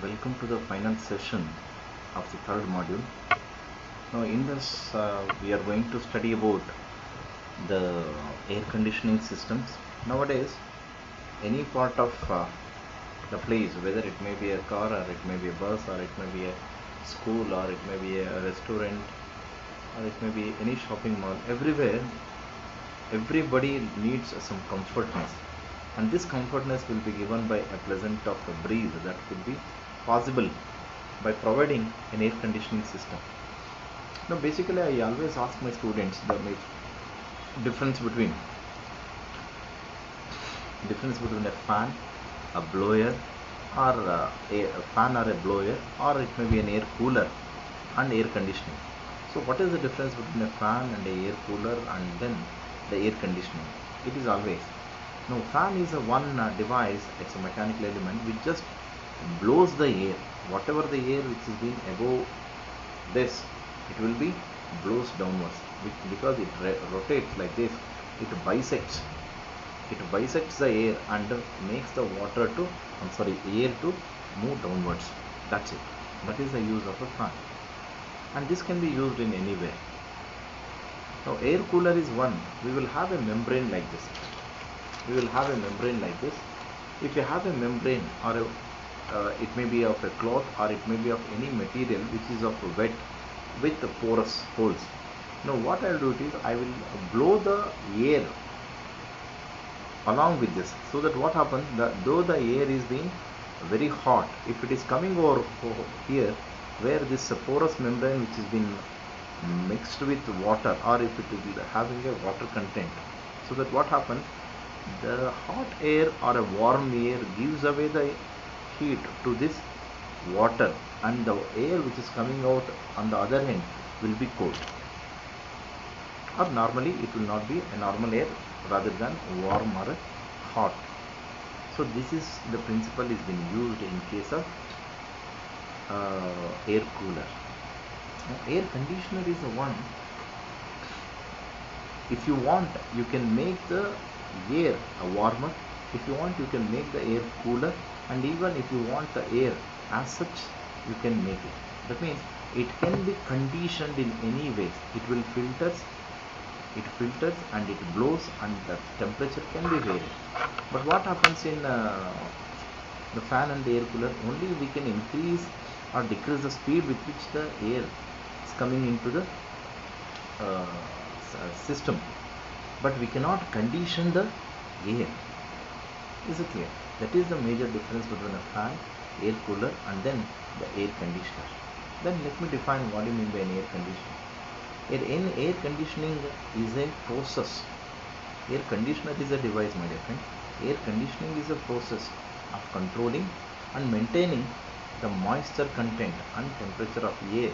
Welcome to the final session of the third module. Now, in this, we are going to study about the air conditioning systems. Nowadays, any part of the place, whether it may be a car or it may be a bus or it may be a school or it may be a restaurant or it may be any shopping mall, everywhere, everybody needs some comfortness, and this comfortness will be given by a pleasant of a breeze that could be possible by providing an air conditioning system. Now, basically, I always ask my students the difference between a fan, a blower, or a fan or a blower, or it may be an air cooler and air conditioning. So, what is the difference between a fan and a air cooler and then the air conditioning? It is always no, fan is a one device. It's a mechanical element which just blows the air. Whatever the air which is being above this, it will be blows downwards because it rotates like this. It bisects the air and makes the air to move downwards. That's it. That is the use of a fan, and this can be used in any way. Now, air cooler is one. We will have a membrane like this. If you have a membrane or it may be of a cloth or it may be of any material which is of wet with the porous holes. Now, what I will do is I will blow the air along with this, so that what happens, though the air is being very hot, if it is coming over here where this porous membrane which has been mixed with water, or if it is having a water content, so that what happens, the hot air or a warm air gives away the heat to this water, and the air which is coming out on the other end will be cold, or normally it will not be a normal air rather than warm or hot. So this is the principle is being used in case of air cooler. Now, air conditioner is the one. If you want, you can make the air a warmer. If you want, you can make the air cooler, and even if you want the air as such, you can make it. That means it can be conditioned in any way. It will filters and it blows, and the temperature can be varied. But what happens in the fan and the air cooler, only we can increase or decrease the speed with which the air is coming into the system, but we cannot condition the air. Is it clear? That is the major difference between a fan, air cooler, and then the air conditioner. Then let me define what do you mean by an air conditioner. Air conditioning is a process. Air conditioner is a device, my dear friend. Air conditioning is a process of controlling and maintaining the moisture content and temperature of air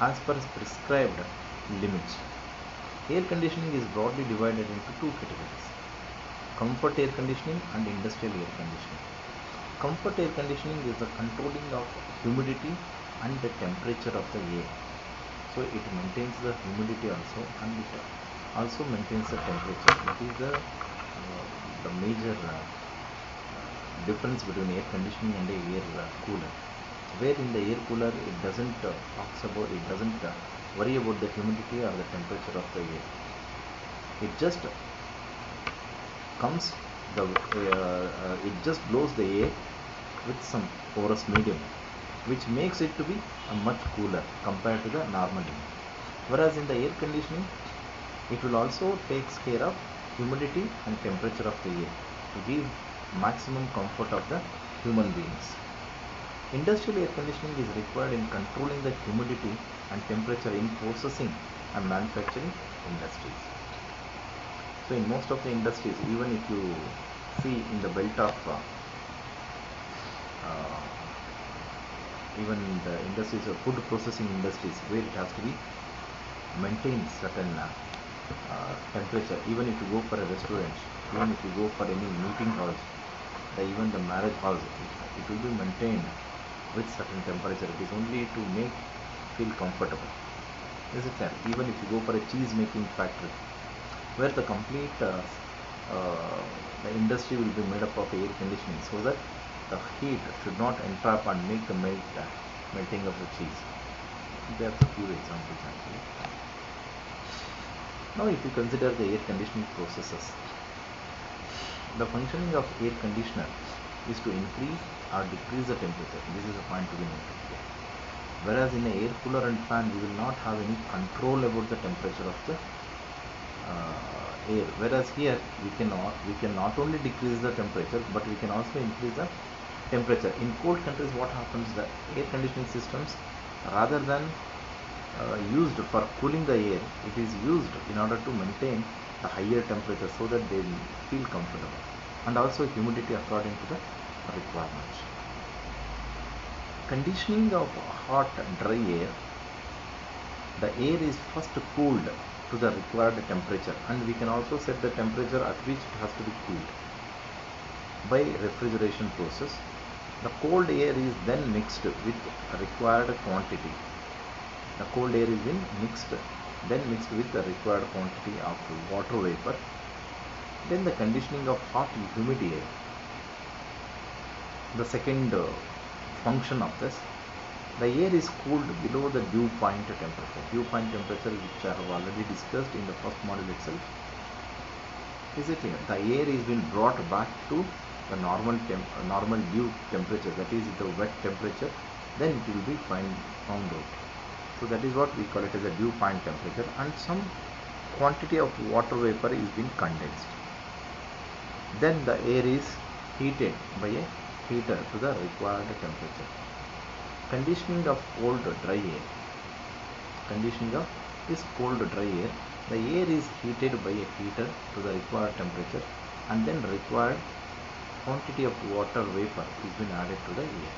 as per prescribed limits. Air conditioning is broadly divided into two categories: comfort air conditioning and industrial air conditioning. Comfort air conditioning is the controlling of humidity and the temperature of the air. So it maintains the humidity also, and it also maintains the temperature. That is the major difference between air conditioning and air cooler. Where in the air cooler it doesn't worry about the humidity or the temperature of the air. It just comes it just blows the air with some porous medium, which makes it to be a much cooler compared to the normal air. Whereas in the air conditioning, it will also takes care of humidity and temperature of the air to give maximum comfort of the human beings. Industrial air conditioning is required in controlling the humidity and temperature in processing and manufacturing industries. So in most of the industries, even if you see in the belt of even the industries of food processing industries, where it has to be maintained certain temperature. Even if you go for a restaurant, even if you go for any meeting halls, even the marriage halls, it will be maintained with certain temperature. It is only to make feel comfortable. Is it there? Even if you go for a cheese making factory, where the complete the industry will be made up of air conditioning, so that the heat should not entrap and make the melting of the cheese. There are a few examples actually. Now if you consider the air conditioning processes, the functioning of air conditioner is to increase or decrease the temperature. This is a point to be noted here. Whereas in an air cooler and fan, we will not have any control about the temperature of the air. Whereas here we can not only decrease the temperature, but we can also increase the temperature. In cold countries, what happens? The air conditioning systems, rather than used for cooling the air, it is used in order to maintain the higher temperature so that they feel comfortable, and also humidity according to the requirements. Conditioning of hot and dry air, the air is first cooled to the required temperature, and we can also set the temperature at which it has to be cooled by refrigeration process. The cold air is then mixed with required quantity. The cold air is then mixed with the required quantity of water vapor. Then the conditioning of hot humid air. The second function of this, the air is cooled below the dew point temperature. Dew point temperature, which I have already discussed in the first module itself. Is it clear? The air is being brought back to the normal dew temperature, that is the wet temperature. Then it will be found out. So that is what we call it as a dew point temperature, and some quantity of water vapor is being condensed. Then the air is heated by a heater to the required temperature. Conditioning of cold dry air. Conditioning of this cold dry air, the air is heated by a heater to the required temperature, and then required quantity of water vapor is being added to the air.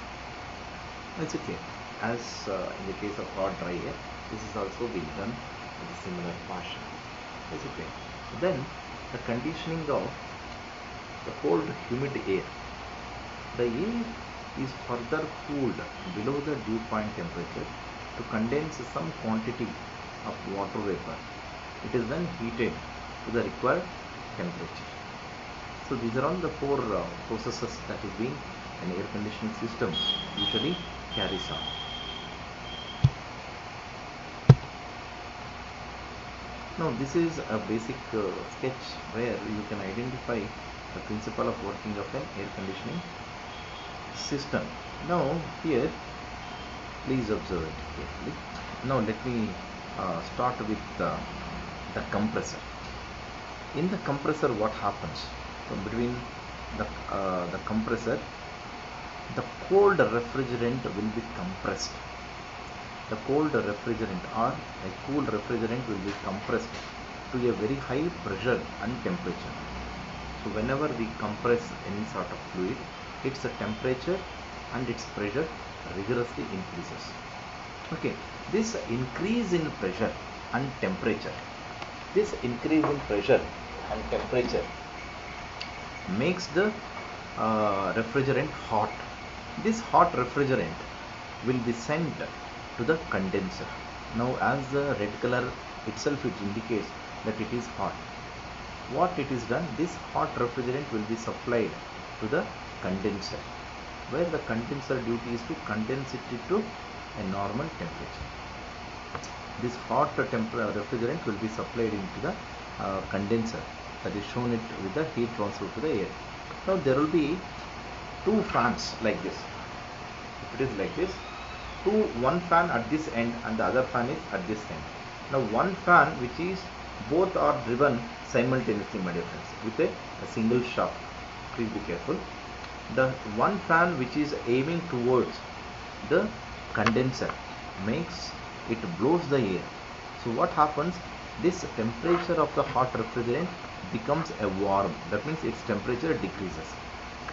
That's okay. As in the case of hot dry air, this is also being done in a similar fashion. That's okay. Then the conditioning of the cold humid air, the air is further cooled below the dew point temperature to condense some quantity of water vapor. It is then heated to the required temperature. So these are all the four processes that is being an air conditioning system usually carries on. Now this is a basic sketch where you can identify the principle of working of an air conditioning system. Now here, please observe it carefully. Now let me start with the compressor. In the compressor, what happens? So between the compressor, the cold refrigerant will be compressed. The cold refrigerant or a cool refrigerant will be compressed to a very high pressure and temperature. So whenever we compress any sort of fluid, its temperature and its pressure rigorously increases. Okay, this increase in pressure and temperature, makes the refrigerant hot. This hot refrigerant will be sent to the condenser. Now as the red color itself, it indicates that it is hot. What it is done, this hot refrigerant will be supplied to the condenser, where the condenser duty is to condense it to a normal temperature. This hot refrigerant will be supplied into the condenser, that is shown it with the heat transfer to the air. Now there will be two fans like this. If it is like this, one fan at this end and the other fan is at this end. Now one fan which is both are driven simultaneously, my dear friends, with a single shaft. Please be careful. The one fan which is aiming towards the condenser makes it blows the air. So what happens? This temperature of the hot refrigerant becomes a warm. That means its temperature decreases.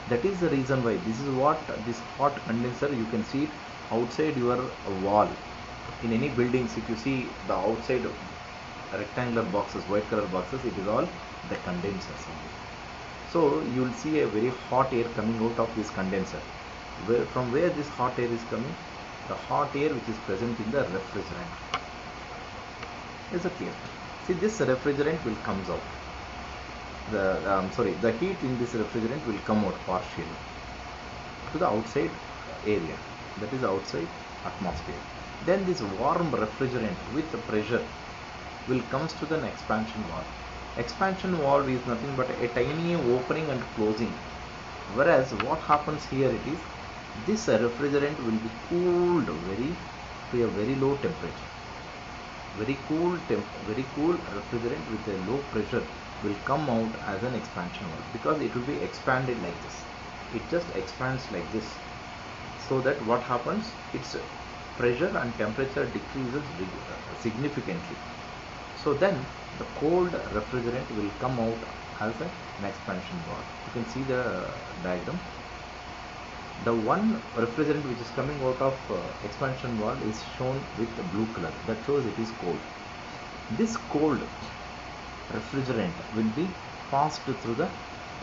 That is the reason why this is what this hot condenser, you can see it outside your wall. In any buildings, if you see the outside rectangular boxes, white color boxes, it is all the condensers only. So you will see a very hot air coming out of this condenser. From where this hot air is coming? The hot air which is present in the refrigerant. Is it clear? See, this refrigerant will comes out. The heat in this refrigerant will come out partially. to the outside area, that is outside atmosphere. Then this warm refrigerant with pressure will comes to the expansion valve. Expansion valve is nothing but a tiny opening and closing. Whereas what happens here, it is this refrigerant will be cooled to a very low temperature. Very cool refrigerant with a low pressure will come out as an expansion valve, because it will be expanded like this. It just expands like this, so that what happens, its pressure and temperature decreases significantly. So then the cold refrigerant will come out as an expansion valve. You can see the diagram. The one refrigerant which is coming out of expansion valve is shown with the blue color. That shows it is cold. This cold refrigerant will be passed through the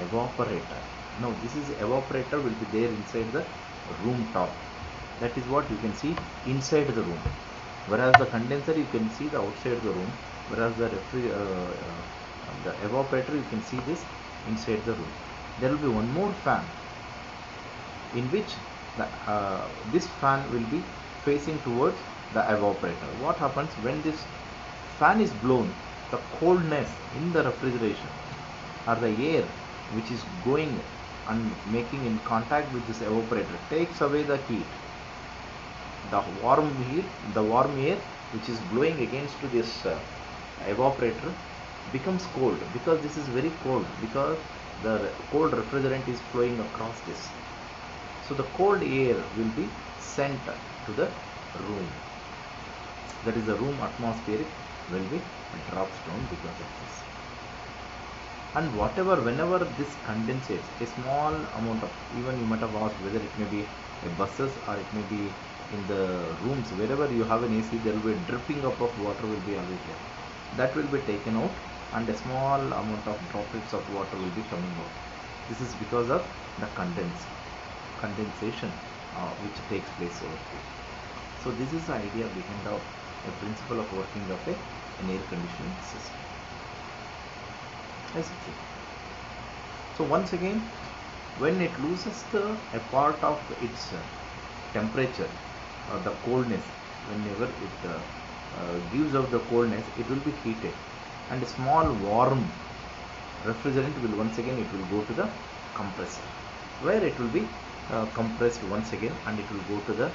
evaporator. Now this is evaporator will be there inside the room top. That is what you can see inside the room. Whereas the condenser you can see the outside the room. Whereas the evaporator you can see this inside the room. There will be one more fan, in which this fan will be facing towards the evaporator. What happens when this fan is blown, the coldness in the refrigeration or the air which is going and making in contact with this evaporator takes away the heat. The warm air which is blowing against to this evaporator becomes cold, because this is very cold, because the cold refrigerant is flowing across this. So the cold air will be sent to the room. That is, the room atmospheric will be drops down because of this. And whenever this condensates, a small amount of, even you might have asked whether it may be in buses or it may be in the rooms, wherever you have an AC, there will be a dripping up of water will be always there. That will be taken out, and a small amount of droplets of water will be coming out. This is because of the condensation which takes place over here. So this is the idea behind the principle of working of an air conditioning system. Okay. So once again, when it loses a part of its temperature or the coldness, whenever it gives out the coldness, it will be heated, and a small warm refrigerant will once again it will go to the compressor, where it will be compressed once again, and it will go to the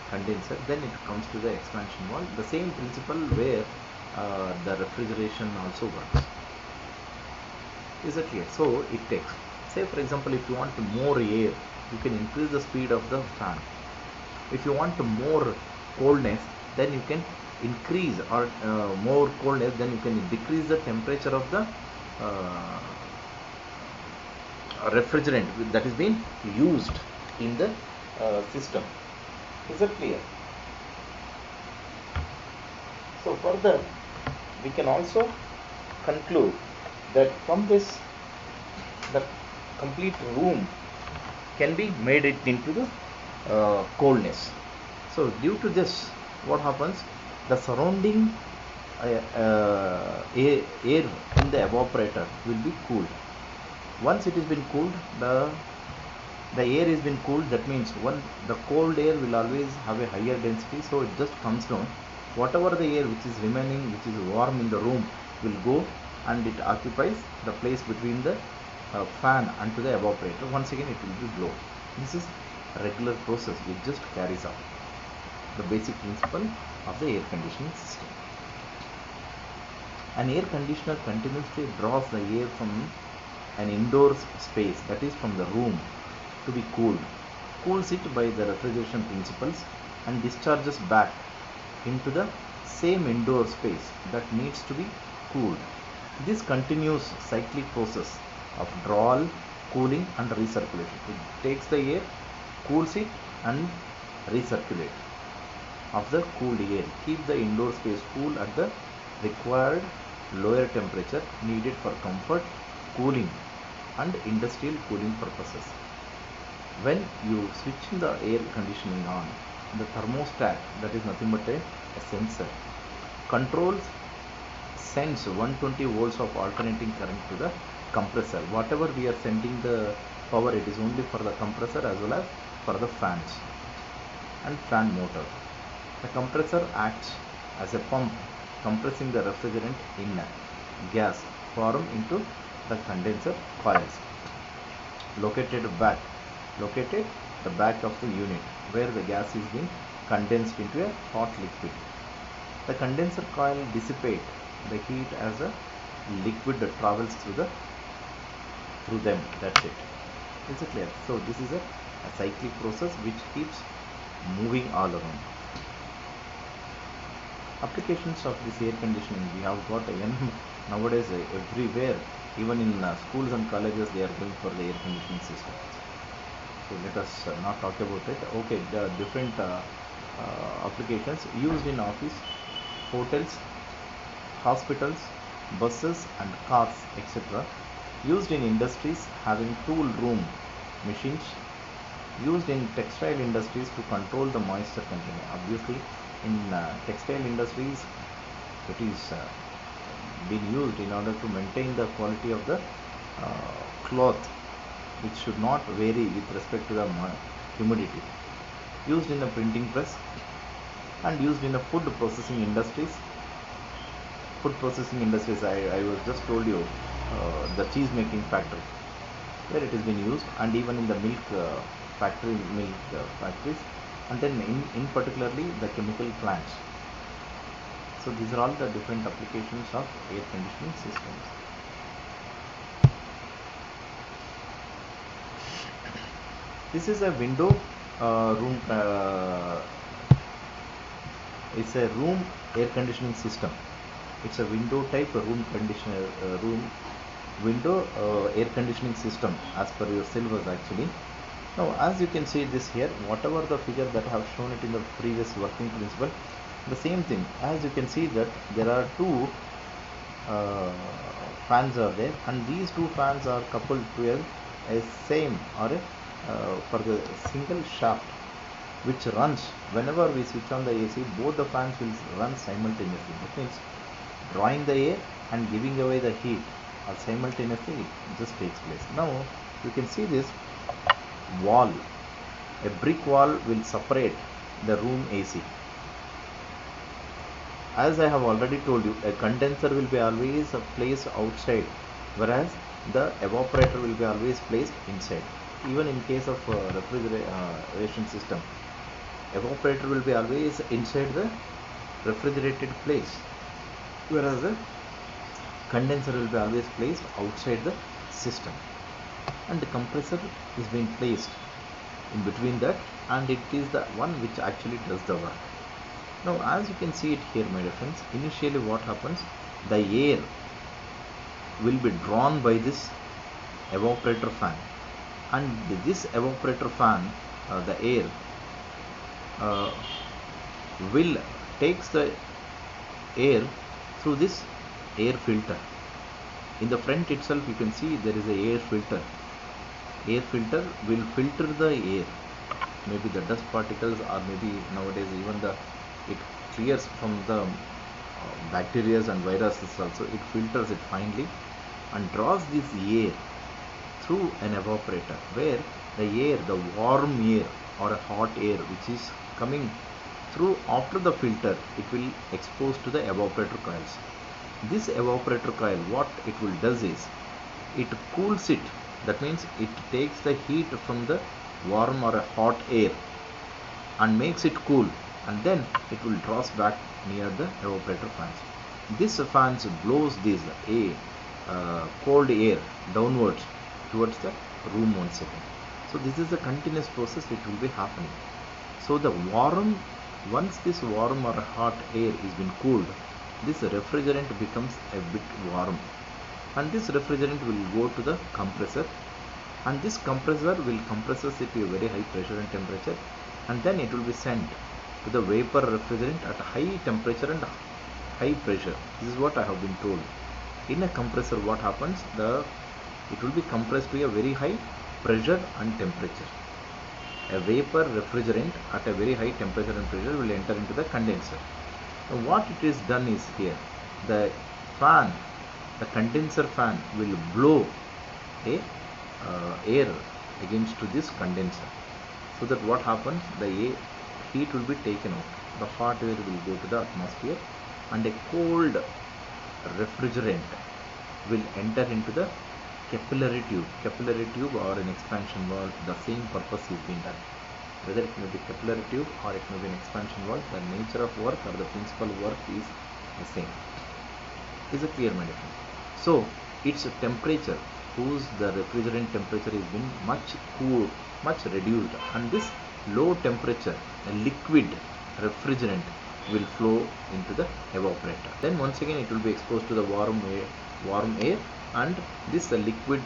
condenser. Then it comes to the expansion valve. The same principle where the refrigeration also works. Is it clear? So it takes, say for example, if you want more air, you can increase the speed of the fan. If you want more coldness, then you can increase, or more coldness, then you can decrease the temperature of the refrigerant that is being used in the system. Is that clear? So further, we can also conclude that from this, the complete room can be made it into the coldness. So due to this, what happens? The surrounding air in the evaporator will be cooled. Once it has been cooled, the air has been cooled. That means the cold air will always have a higher density, so it just comes down. Whatever the air which is remaining, which is warm in the room, will go, and it occupies the place between the fan and to the evaporator. Once again it will be blown. This is a regular process which just carries out the basic principle of the air conditioning system. An air conditioner continuously draws the air from an indoor space, that is from the room, to be cooled, cools it by the refrigeration principles, and discharges back into the same indoor space that needs to be cooled. This continuous cyclic process of drawal, cooling and recirculation. It takes the air, cools it and recirculate of the cooled air. Keep the indoor space cool at the required lower temperature needed for comfort, cooling and industrial cooling purposes. When you switch the air conditioning on, the thermostat, that is nothing but a sensor, sends 120 volts of alternating current to the compressor. Whatever we are sending the power, it is only for the compressor as well as for the fans and fan motor. The compressor acts as a pump compressing the refrigerant in gas form into the condenser coils located the back of the unit where the gas is being condensed into a hot liquid. The condenser coil dissipate the heat as a liquid that travels through them. That's it. Is it clear? So this is a cyclic process which keeps moving all around. Applications of this air conditioning, we have got nowadays everywhere, even in schools and colleges they are going for the air conditioning system. So let us not talk about it. Okay, the different applications used in office, hotels, hospitals, buses and cars, etc. Used in industries having tool room machines. Used in textile industries to control the moisture content. Obviously, in textile industries, it is been used in order to maintain the quality of the cloth, which should not vary with respect to the humidity. Used in the printing press and used in the food processing industries. Food processing industries, I was just told you, the cheese making factory, where it has been used, and even in the milk factories, and then in particularly the chemical plants. So these are all the different applications of air conditioning systems. This is a window room. It's a room air conditioning system. It's a window type window air conditioning system as per your syllabus actually. Now as you can see this here, whatever the figure that I have shown it in the previous working principle, the same thing. As you can see that there are two fans are there, and these two fans are coupled to a same or for the single shaft which runs whenever we switch on the AC. Both the fans will run simultaneously. That means drawing the air and giving away the heat or simultaneously it just takes place. Now you can see this wall, a brick wall will separate the room AC. As I have already told you, a condenser will be always placed outside, whereas the evaporator will be always placed inside. Even in case of refrigeration system, evaporator will be always inside the refrigerated place, whereas the condenser will be always placed outside the system, and the compressor is being placed in between that, and it is the one which actually does the work. Now as you can see it here, my dear friends, initially what happens, the air will be drawn by this evaporator fan, and this evaporator fan, the air will takes the air through this air filter. In the front itself you can see there is a air filter. Air filter will filter the air, maybe the dust particles, or maybe nowadays even it clears from the bacteria and viruses also. It filters it finely and draws this air through an evaporator, where the warm air or a hot air which is coming through after the filter, it will expose to the evaporator coils. This evaporator coil, what it will does is, it cools it. That means it takes the heat from the warm or a hot air and makes it cool, and then it will draws back near the evaporator fans. This fans blows this cold air downwards towards the room once again. So this is a continuous process which will be happening. So the once this warm or hot air is been cooled, this refrigerant becomes a bit warm, and this refrigerant will go to the compressor, and this compressor will compress it to a very high pressure and temperature, and then it will be sent to the vapor refrigerant at high temperature and high pressure. This is what I have been told. In a compressor, what happens, it will be compressed to a very high pressure and temperature. A vapor refrigerant at a very high temperature and pressure will enter into the condenser. Now what it is done is here, the condenser fan will blow air against to this condenser, so that what happens, the heat will be taken out, the hot air will go to the atmosphere, and a cold refrigerant will enter into the capillary tube or an expansion valve. The same purpose is being done, whether it may be capillary tube or it may be an expansion valve, the nature of work or the principal work is the same. Is it clear, my dear friends? So its temperature, whose the refrigerant temperature is been much reduced, and this low temperature a liquid refrigerant will flow into the evaporator. Then once again it will be exposed to the warm air, and this liquid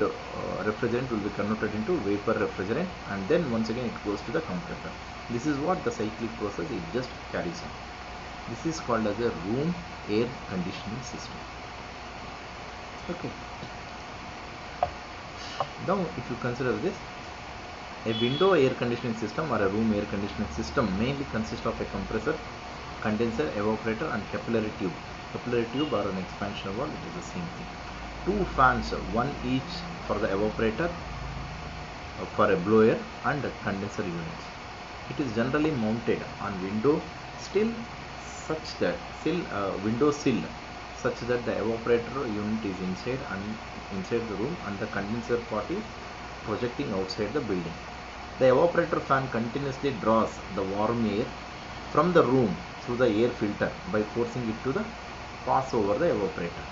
refrigerant will be converted into vapor refrigerant, and then once again it goes to the compressor. This is what the cyclic process it just carries on. This is called as a room air conditioning system. Okay. Now if you consider this, a window air conditioning system or a room air conditioning system mainly consists of a compressor, condenser, evaporator, and capillary tube. Capillary tube or an expansion valve, it is the same thing. Two fans, one each for the evaporator, for a blower, and condenser units. It is generally mounted on window sill such that the evaporator unit is inside the room, and the condenser part is projecting outside the building. The evaporator fan continuously draws the warm air from the room through the air filter by forcing it to pass over the evaporator.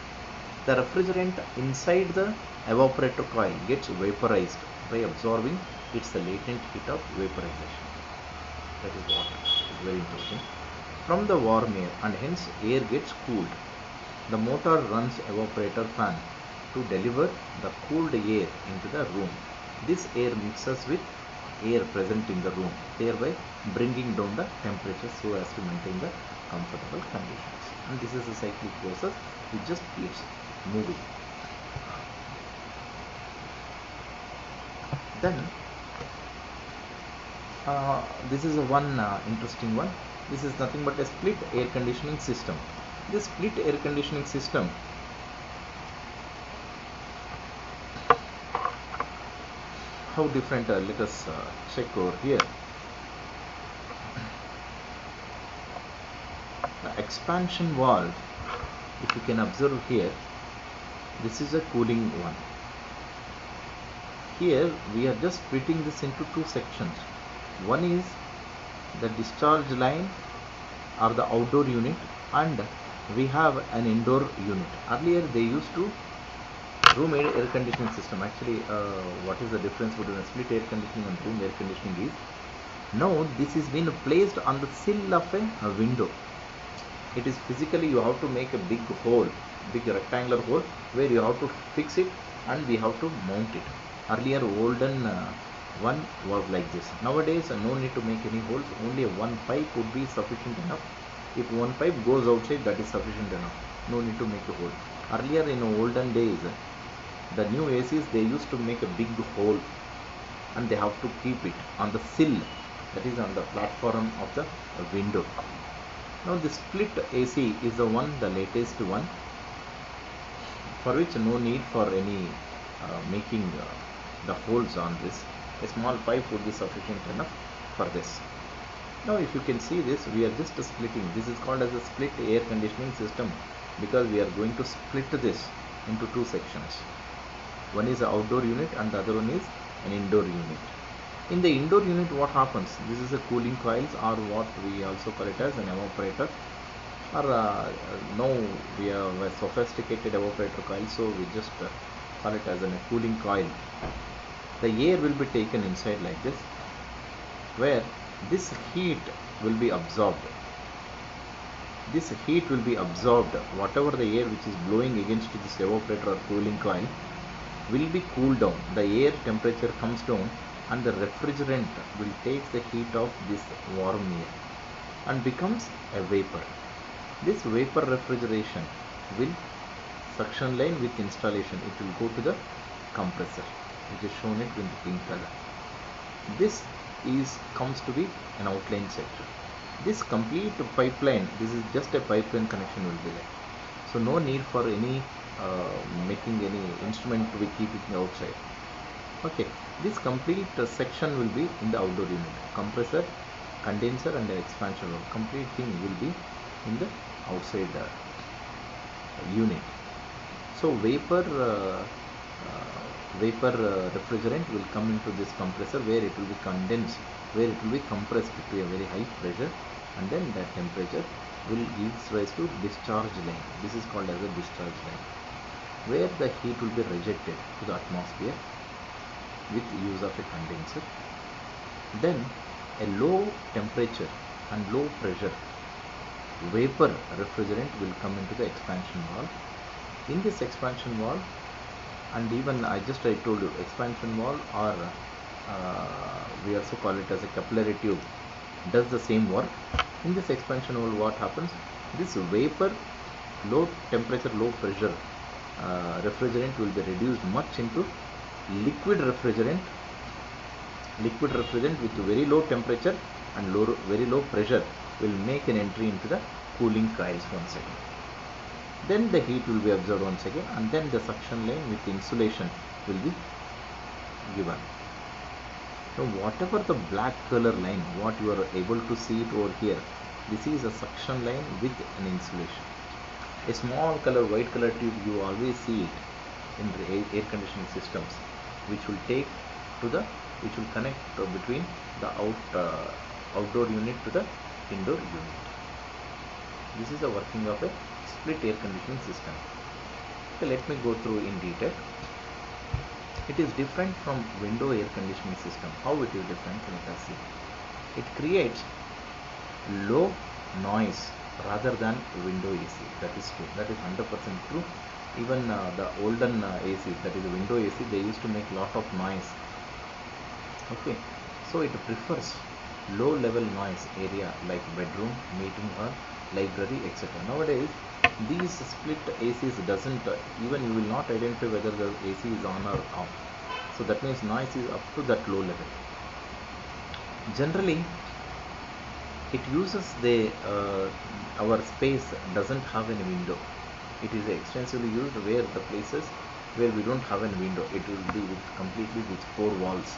The refrigerant inside the evaporator coil gets vaporized by absorbing its latent heat of vaporization. That is what is very interesting. From the warm air, and hence air gets cooled. The motor runs evaporator fan to deliver the cooled air into the room. This air mixes with air present in the room, thereby bringing down the temperature so as to maintain the comfortable conditions. And this is a cyclic process, it just keeps moving. Then this is one interesting one. This is nothing but a split air conditioning system. This split air conditioning system how different, let us check over here. The expansion valve, if you can observe here, this is a cooling one. Here we are just splitting this into two sections. One is the discharge line or the outdoor unit, and we have an indoor unit. Earlier they used to room air conditioning system. Actually, what is the difference between a split air conditioning and room air conditioning is, now this is been placed on the sill of a window. It is physically, you have to make a big hole, big rectangular hole, where you have to fix it and we have to mount it. Earlier olden one was like this. Nowadays no need to make any holes, only one pipe would be sufficient enough. If one pipe goes outside, that is sufficient enough, no need to make a hole. Earlier in olden days, the new ACs, they used to make a big hole and they have to keep it on the sill, that is on the platform of the window. Now the split AC is the one, the latest one, for which no need for any making the holes on this. A small pipe would be sufficient enough for this. Now if you can see this, we are just splitting. This is called as a split air conditioning system because we are going to split this into two sections. One is the outdoor unit and the other one is an indoor unit. In the indoor unit, what happens? This is a cooling coils, or what we also call it as an evaporator, or now we have a sophisticated evaporator coil, so we just call it as a cooling coil. The air will be taken inside like this, where this heat will be absorbed. This heat will be absorbed, whatever the air which is blowing against this evaporator or cooling coil will be cooled down. The air temperature comes down and the refrigerant will take the heat of this warm air and becomes a vapor. This vapor refrigeration will suction line with installation. It will go to the compressor, which is shown it with the pink color. This comes to be an outline section. This complete pipeline, this is just a pipeline connection will be there. So no need for any making any instrument to be keeping outside. Okay, this complete section will be in the outdoor unit. Compressor, condenser and the expansion valve. Complete thing will be in the outside unit. So vapor refrigerant will come into this compressor where it will be condensed, where it will be compressed to a very high pressure, and then that temperature will give rise to discharge line. This is called as a discharge line, where the heat will be rejected to the atmosphere with use of a condenser. Then a low temperature and low pressure vapor refrigerant will come into the expansion valve. In this expansion valve, and even I told you, expansion valve, or we also call it as a capillary tube, does the same work. In this expansion valve, what happens? This vapor, low temperature, low pressure refrigerant will be reduced much into liquid refrigerant with very low temperature and very low pressure will make an entry into the cooling coils once again. Then the heat will be absorbed once again, and then the suction line with insulation will be given. So whatever the black color line, what you are able to see it over here, this is a suction line with an insulation. A small color, white color tube, you always see it in the air conditioning systems, which will connect between the outdoor unit to the indoor unit. This is the working of a split air conditioning system. Okay, let me go through in detail. It is different from window air conditioning system. How it is different? Let us see. It creates low noise rather than window AC. That is true. That is 100% true. Even the olden ACs, that is the window AC, they used to make lot of noise. Okay, so it prefers low level noise area like bedroom, meeting hall, library, etc. Nowadays these split ACs doesn't, even you will not identify whether the AC is on or off. So that means noise is up to that low level. Generally it uses our space doesn't have any window. It is extensively used where the places where we don't have any window, it will be completely with 4 walls.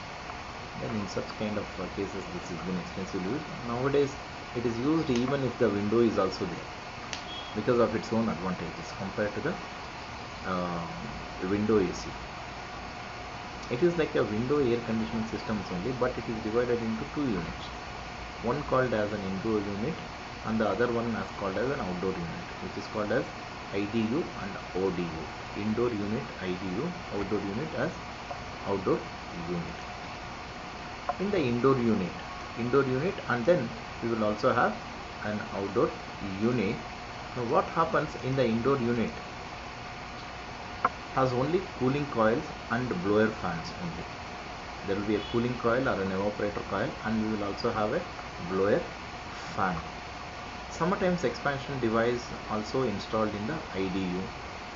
Then in such kind of cases this has been extensively used. Nowadays it is used even if the window is also there, because of its own advantages compared to the window AC. It is like a window air conditioning systems only, but it is divided into 2 units. One called as an indoor unit and the other one as called as an outdoor unit, which is called as IDU and ODU. Indoor unit IDU, outdoor unit as outdoor unit. In the indoor unit, and then we will also have an outdoor unit. Now what happens in the indoor unit has only cooling coils and blower fans only. There will be a cooling coil or an evaporator coil, and we will also have a blower fan. Sometimes expansion device also installed in the IDU,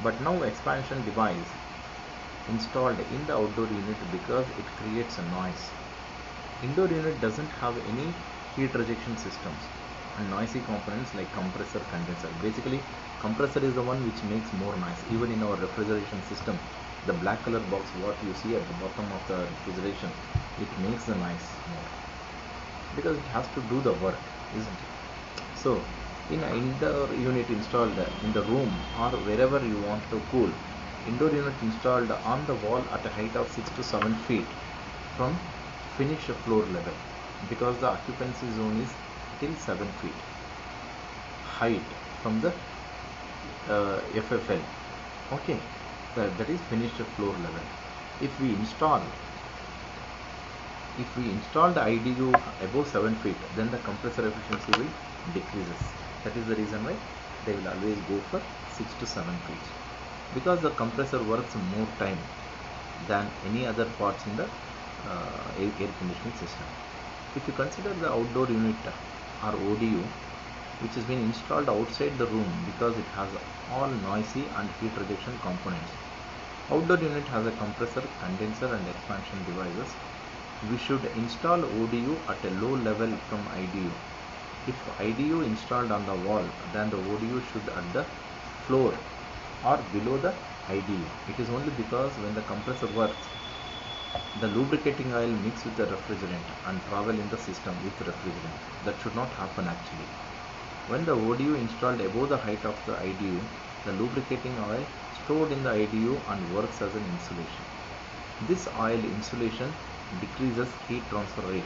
but now expansion device installed in the outdoor unit because it creates a noise. Indoor unit doesn't have any heat rejection systems and noisy components like compressor, condenser. Basically compressor is the one which makes more noise. Even in our refrigeration system, the black color box what you see at the bottom of the refrigeration, it makes the noise more because it has to do the work, isn't it? So in an indoor unit installed in the room or wherever you want to cool, indoor unit installed on the wall at a height of 6 to 7 feet from finished floor level, because the occupancy zone is till 7 feet height from the FFL. Okay, that is finished floor level. If we install the IDU above 7 feet, then the compressor efficiency will decreases. That is the reason why they will always go for 6 to 7 feet, because the compressor works more time than any other parts in the air conditioning system. If you consider the outdoor unit or ODU, which has been installed outside the room because it has all noisy and heat rejection components. Outdoor unit has a compressor, condenser and expansion devices. We should install ODU at a low level from IDU. If IDU installed on the wall, then the ODU should at the floor or below the IDU. It is only because when the compressor works, The lubricating oil mix with the refrigerant and travel in the system with refrigerant. That should not happen actually. When the ODU installed above the height of the IDU, the lubricating oil stored in the IDU and works as an insulation. This oil insulation decreases heat transfer rate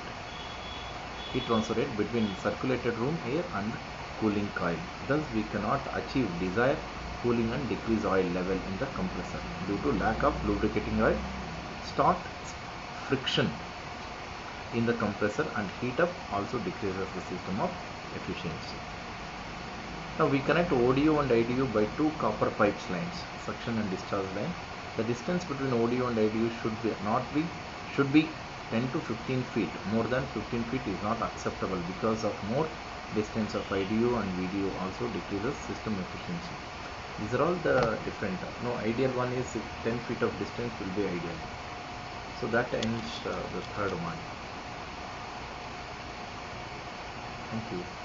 between circulated room air and cooling coil. Thus, we cannot achieve desired cooling and decrease oil level in the compressor due to lack of lubricating oil. Start friction in the compressor and heat up also decreases the system of efficiency. Now we connect ODU and IDU by two copper pipes lines, suction and discharge line. The distance between ODU and IDU should be 10 to 15 feet. More than 15 feet is not acceptable because of more distance of IDU and VDU also decreases system efficiency. These are all the different. No, ideal one is 10 feet of distance will be ideal. So that ends the third one. Thank you.